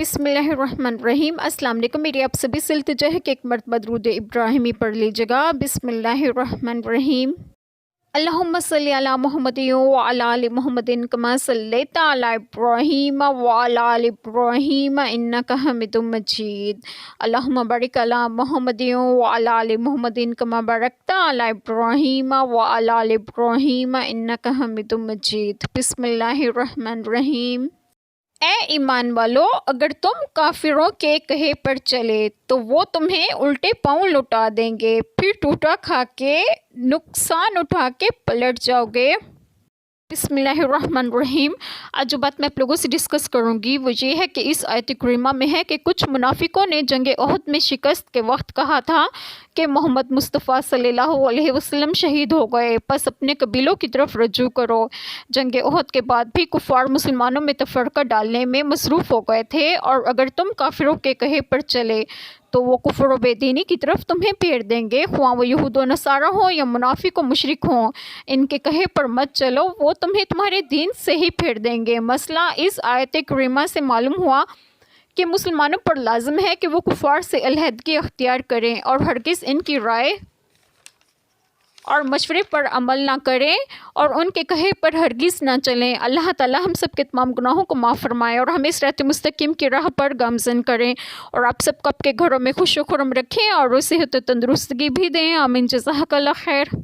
بسم اللہ الرحمن الرحیم۔ السلام علیکم، میری آپ سبھی سے التجا ہے کہ ایک مرتبہ درود ابراہیمی پڑھ لیجیے گا۔ بسم اللہ الرحمن الرحیم۔ اللہم صلی علی محمد وعلی آل محمد کما صلیت علی ابراہیم وعلی آل ابراہیم انک حمید مجید۔ اللہم بارک علی محمد وعلی آل محمد کما بارکت علی ابراہیم وعلی آل ابراہیم انک حمید مجید۔ بسم اللہ الرحمن الرحیم۔ اے ایمان والو، اگر تم کافروں کے کہے پر چلے تو وہ تمہیں الٹے پاؤں لوٹا دیں گے، پھر ٹوٹا کھا کے نقصان اٹھا کے پلٹ جاؤ گے۔ بسم اللہ الرحمن الرحیم۔ آج جو بات میں آپ لوگوں سے ڈسکس کروں گی وہ یہ ہے کہ اس آیت کریمہ میں ہے کہ کچھ منافقوں نے جنگ احد میں شکست کے وقت کہا تھا کہ محمد مصطفیٰ صلی اللہ علیہ وسلم شہید ہو گئے، پس اپنے قبیلوں کی طرف رجوع کرو۔ جنگ احد کے بعد بھی کفار مسلمانوں میں تفرقہ ڈالنے میں مصروف ہو گئے تھے، اور اگر تم کافروں کے کہے پر چلے تو وہ کفر و بے دینی کی طرف تمہیں پھیر دیں گے، خواہ وہ یہود و نصارہ ہوں یا منافق و مشرک ہوں۔ ان کے کہے پر مت چلو، وہ تمہیں تمہارے دین سے ہی پھیر دیں گے۔ مسئلہ اس آیت کریمہ سے معلوم ہوا کہ مسلمانوں پر لازم ہے کہ وہ کفار سے علیحدگی اختیار کریں اور ہرگز ان کی رائے اور مشورے پر عمل نہ کریں اور ان کے کہے پر ہرگز نہ چلیں۔ اللہ تعالیٰ ہم سب کے تمام گناہوں کو معاف فرمائے اور ہمیں صراط مستقیم کی راہ پر گامزن کریں، اور آپ سب کو آپ کے گھروں میں خوش و خرم رکھیں اور صحت و تندرستگی بھی دیں۔ آمین۔ جزاک اللہ خیر۔